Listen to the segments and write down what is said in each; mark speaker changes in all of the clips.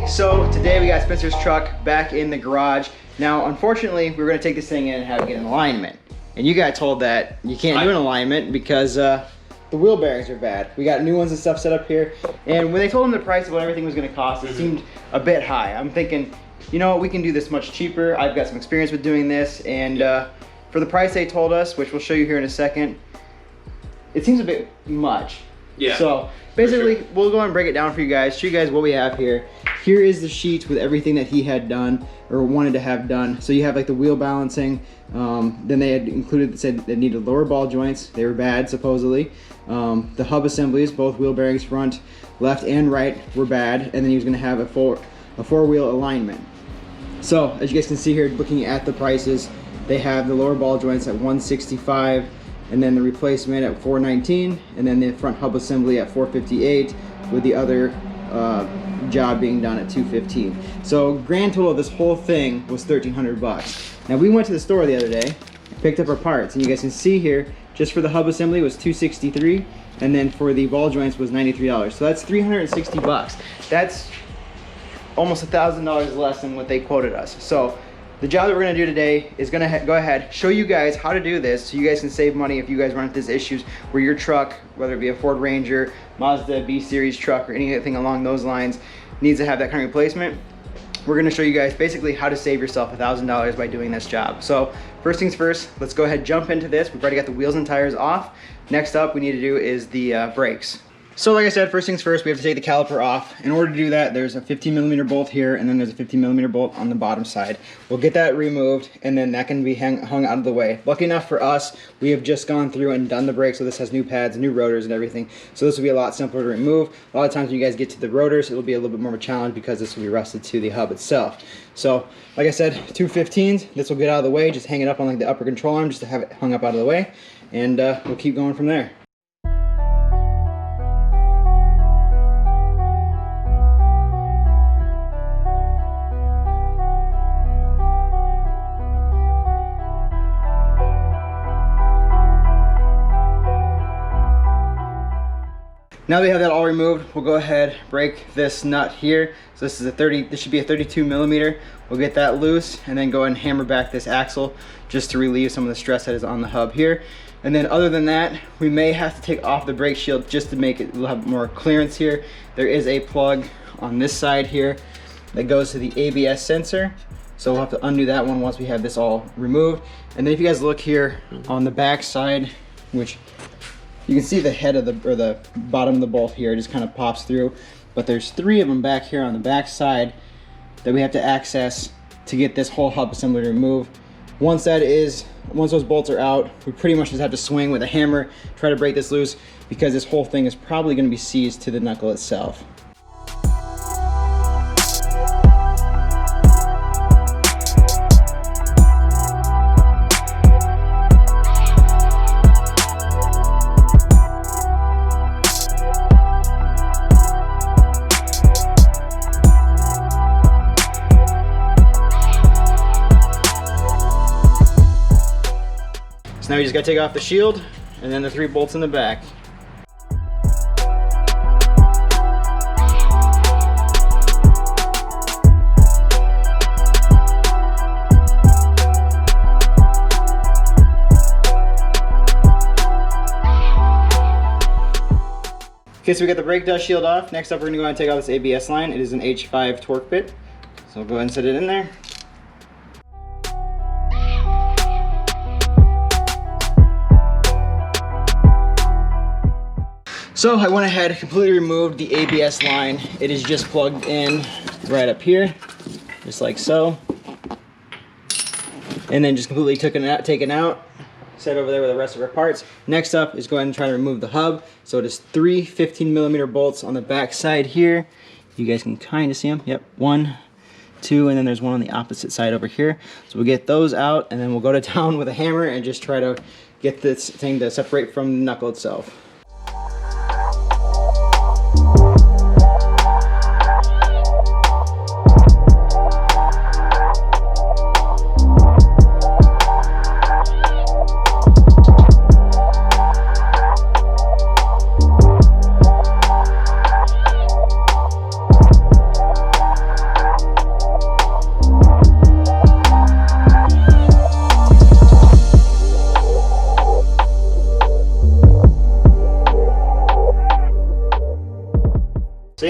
Speaker 1: So today we got Spencer's truck back in the garage. Now, unfortunately, we were gonna take this thing in and have it get an alignment. And you got told that you can't do an alignment because the wheel bearings are bad. We got new ones and stuff set up here. And when they told them the price of what everything was gonna cost, it seemed a bit high. I'm thinking, you know what, we can do this much cheaper. I've got some experience with doing this. And for the price they told us, which we'll show you here in a second, it seems a bit much.
Speaker 2: Yeah.
Speaker 1: So basically, we'll go and break it down for you guys, show you guys what we have here. Here is the sheet with everything that he had done or wanted to have done. So you have like the wheel balancing. Then they had included, said they needed lower ball joints. They were bad, supposedly. The hub assemblies, both wheel bearings front, left and right, were bad. And then he was gonna have a four-wheel alignment. So as you guys can see here, looking at the prices, they have the lower ball joints at $165. And then the replacement at $419, and then the front hub assembly at $458, with the other job being done at $215. So grand total of this whole thing was $1,300. Now we went to the store the other day, picked up our parts, and you guys can see here, just for the hub assembly was $263, and then for the ball joints was $93. So that's $360. That's almost $1,000 less than what they quoted us. So the job that we're gonna do today is gonna go ahead, show you guys how to do this so you guys can save money if you guys run into these issues where your truck, whether it be a Ford Ranger, Mazda B-Series truck, or anything along those lines, needs to have that kind of replacement. We're gonna show you guys basically how to save yourself $1,000 by doing this job. So first things first, let's go ahead and jump into this. We've already got the wheels and tires off. Next up, we need to do is the brakes. So like I said, first things first, we have to take the caliper off. In order to do that, there's a 15mm bolt here, and then there's a 15mm bolt on the bottom side. We'll get that removed, and then that can be hung out of the way. Lucky enough for us, we have just gone through and done the brakes, so this has new pads, new rotors, and everything. So this will be a lot simpler to remove. A lot of times when you guys get to the rotors, it'll be a little bit more of a challenge because this will be rusted to the hub itself. So, like I said, 215s, this will get out of the way. Just hang it up on like the upper control arm just to have it hung up out of the way, and we'll keep going from there. Now that we have that all removed, we'll go ahead, break this nut here. So this is this should be a 32mm. We'll get that loose and then go ahead and hammer back this axle just to relieve some of the stress that is on the hub here. And then other than that, we may have to take off the brake shield just to make it, we'll have more clearance here. There is a plug on this side here that goes to the ABS sensor. So we'll have to undo that one once we have this all removed. And then if you guys look here on the back side, which you can see the head of the bottom of the bolt here, it just kind of pops through. But there's 3 of them back here on the back side that we have to access to get this whole hub assembly removed. Once those bolts are out, we pretty much just have to swing with a hammer, try to break this loose, because this whole thing is probably gonna be seized to the knuckle itself. So now you just gotta take off the shield and then the 3 bolts in the back. Okay, so we got the brake dust shield off. Next up, we're gonna go ahead and take off this ABS line. It is an H5 torque bit. So we'll go ahead and set it in there. So I went ahead and completely removed the ABS line. It is just plugged in right up here, just like so. And then just completely taken out, set over there with the rest of our parts. Next up is go ahead and try to remove the hub. So it is 3 15mm bolts on the back side here. You guys can kind of see them. Yep, 1, 2, and then there's one on the opposite side over here. So we'll get those out, and then we'll go to town with a hammer and just try to get this thing to separate from the knuckle itself.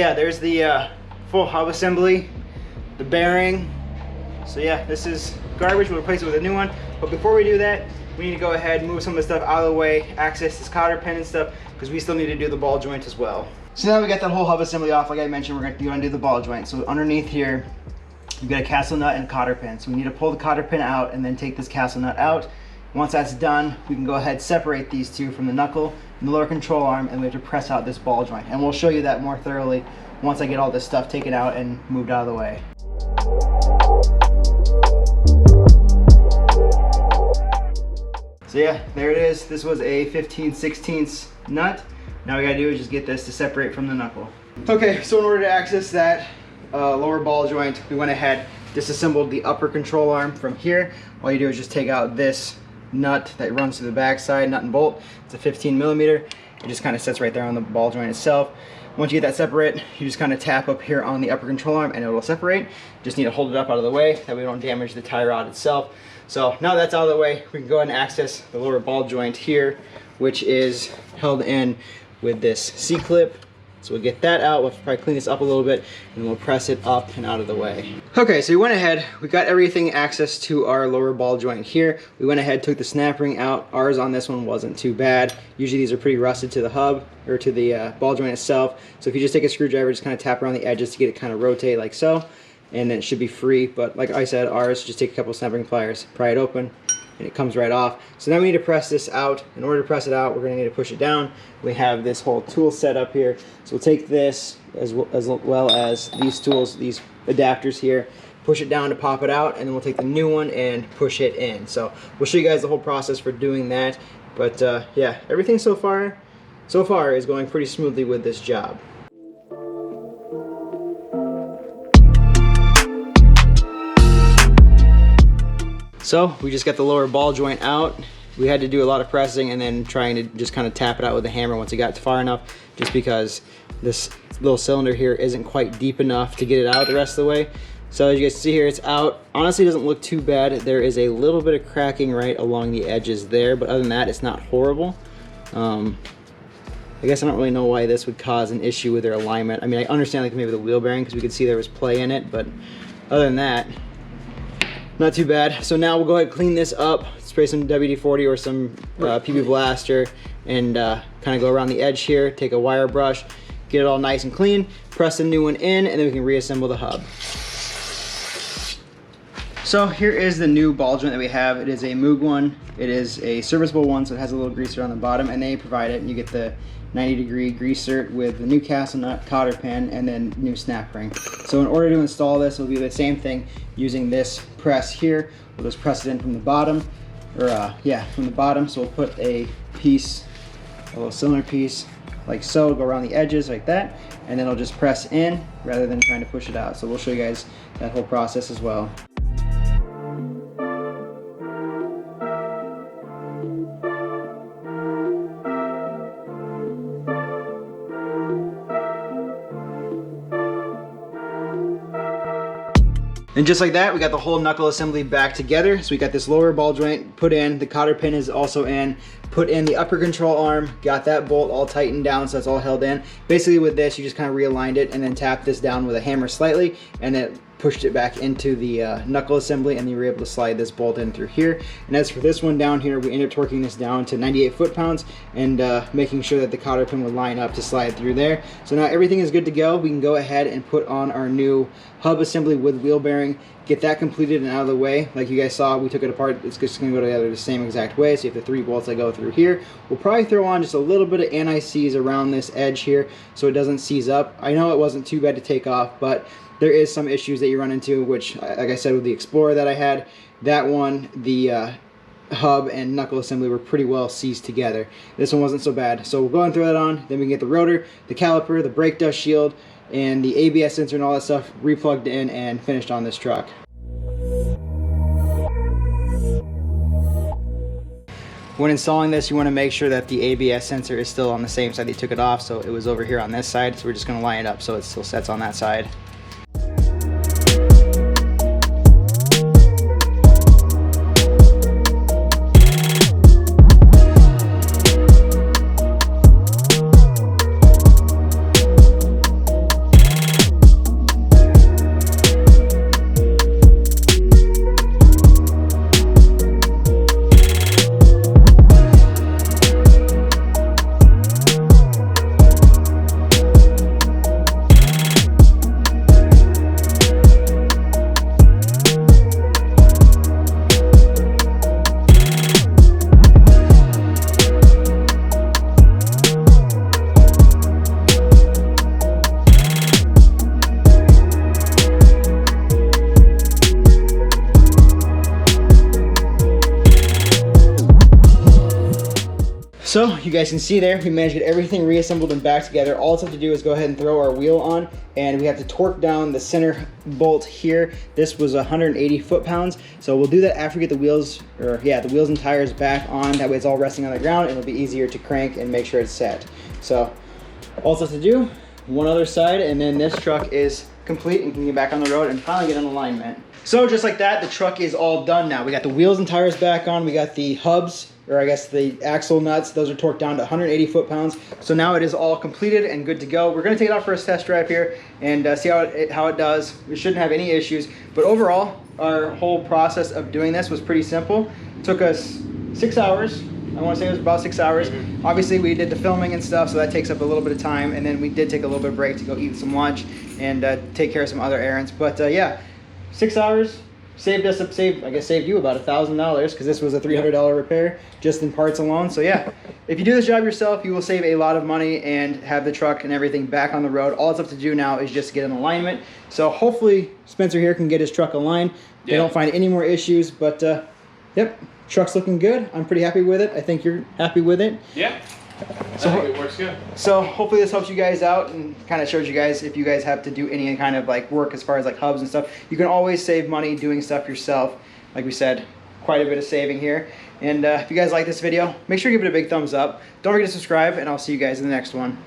Speaker 1: yeah, there's the full hub assembly, the bearing. So yeah, this is garbage. We'll replace it with a new one. But before we do that, we need to go ahead and move some of the stuff out of the way, access this cotter pin and stuff, because we still need to do the ball joint as well. So now we got that whole hub assembly off. Like I mentioned, we're going to do the ball joint. So underneath here, you've got a castle nut and cotter pin. So we need to pull the cotter pin out and then take this castle nut out. Once that's done, we can go ahead and separate these two from the knuckle and the lower control arm, and we have to press out this ball joint. And we'll show you that more thoroughly once I get all this stuff taken out and moved out of the way. So yeah, there it is. This was a 15/16 nut. Now we gotta do is just get this to separate from the knuckle. Okay, so in order to access that lower ball joint, we went ahead, disassembled the upper control arm from here. All you do is just take out this nut that runs through the backside, nut and bolt. It's a 15mm. It just kind of sits right there on the ball joint itself. Once you get that separate, you just kind of tap up here on the upper control arm and it will separate. Just need to hold it up out of the way, that we don't damage the tie rod itself. So now that's out of the way, we can go ahead and access the lower ball joint here, which is held in with this C-clip. So we'll get that out, we'll probably clean this up a little bit, and we'll press it up and out of the way. Okay, so we went ahead, we got everything access to our lower ball joint here. We went ahead, took the snap ring out. Ours on this one wasn't too bad. Usually these are pretty rusted to the hub, or to the ball joint itself. So if you just take a screwdriver, just kind of tap around the edges to get it kind of rotate like so, and then it should be free. But like I said, ours, just take a couple snap ring pliers, pry it open, and it comes right off. So now we need to press this out. In order to press it out, we're gonna need to push it down. We have this whole tool set up here. So we'll take this as well as these tools, these adapters here, push it down to pop it out, and then we'll take the new one and push it in. So we'll show you guys the whole process for doing that. But yeah, everything so far is going pretty smoothly with this job. So we just got the lower ball joint out. We had to do a lot of pressing and then trying to just kind of tap it out with a hammer once it got far enough, just because this little cylinder here isn't quite deep enough to get it out the rest of the way. So as you guys see here, it's out. Honestly, it doesn't look too bad. There is a little bit of cracking right along the edges there, but other than that, it's not horrible. I guess I don't really know why this would cause an issue with their alignment. I mean, I understand like maybe the wheel bearing, because we could see there was play in it, but other than that, not too bad. So now we'll go ahead and clean this up, spray some WD-40 or some PB Blaster, and kind of go around the edge here, take a wire brush, get it all nice and clean, press the new one in, and then we can reassemble the hub. So here is the new ball joint that we have. It is a Moog one. It is a serviceable one, so it has a little greaser on the bottom, and they provide it, and you get the 90-degree greaser with the new castle nut, cotter pin, and then new snap ring. So in order to install this, it'll be the same thing using this press here. We'll just press it in from the bottom, or from the bottom. So we'll put a piece, a little cylinder piece, like so, go around the edges like that, and then it'll just press in rather than trying to push it out. So we'll show you guys that whole process as well. And just like that, we got the whole knuckle assembly back together. So we got this lower ball joint put in, the cotter pin is also in, put in the upper control arm, got that bolt all tightened down so that's all held in. Basically with this, you just kind of realigned it and then tapped this down with a hammer slightly, and it pushed it back into the knuckle assembly, and you were able to slide this bolt in through here. And as for this one down here, we ended up torquing this down to 98 foot-pounds and making sure that the cotter pin would line up to slide through there. So now everything is good to go. We can go ahead and put on our new hub assembly with wheel bearing, get that completed and out of the way. Like you guys saw, we took it apart. It's just going to go together the same exact way. So you have the 3 bolts that go through here. We'll probably throw on just a little bit of anti-seize around this edge here so it doesn't seize up. I know it wasn't too bad to take off, but there is some issues that you run into, which, like I said, with the Explorer that I had, that one, the hub and knuckle assembly were pretty well seized together. This one wasn't so bad. So we'll go and throw that on, then we can get the rotor, the caliper, the brake dust shield, and the ABS sensor and all that stuff replugged in and finished on this truck. When installing this, you want to make sure that the ABS sensor is still on the same side that you took it off. So it was over here on this side, so we're just going to line it up so it still sets on that side. So you guys can see there, we managed to get everything reassembled and back together. All it's have to do is go ahead and throw our wheel on, and we have to torque down the center bolt here. This was 180 foot-pounds. So we'll do that after we get the wheels, the wheels and tires back on. That way it's all resting on the ground, and it'll be easier to crank and make sure it's set. So all it's have to do, one other side, and then this truck is complete and can get back on the road and finally get in alignment. So just like that, the truck is all done now. We got the wheels and tires back on. We got the hubs, or I guess the axle nuts. Those are torqued down to 180 foot-pounds. So now it is all completed and good to go. We're gonna take it out for a test drive here and see how it does. We shouldn't have any issues. But overall, our whole process of doing this was pretty simple. It took us 6 hours. I want to say it was about 6 hours. Obviously, we did the filming and stuff, so that takes up a little bit of time. And then we did take a little bit of break to go eat some lunch and take care of some other errands. But yeah, 6 hours saved you about $1,000 because this was a $300 repair just in parts alone. So yeah, if you do this job yourself, you will save a lot of money and have the truck and everything back on the road. All it's up to do now is just get an alignment. So hopefully Spencer here can get his truck aligned. They don't find any more issues, but yep. Truck's looking good. I'm pretty happy with it. I think you're happy with it.
Speaker 2: Yeah.
Speaker 1: So,
Speaker 2: I think it works good.
Speaker 1: So hopefully this helps you guys out and kind of shows you guys if you guys have to do any kind of like work as far as like hubs and stuff. You can always save money doing stuff yourself. Like we said, quite a bit of saving here. And if you guys like this video, make sure you give it a big thumbs up. Don't forget to subscribe, and I'll see you guys in the next one.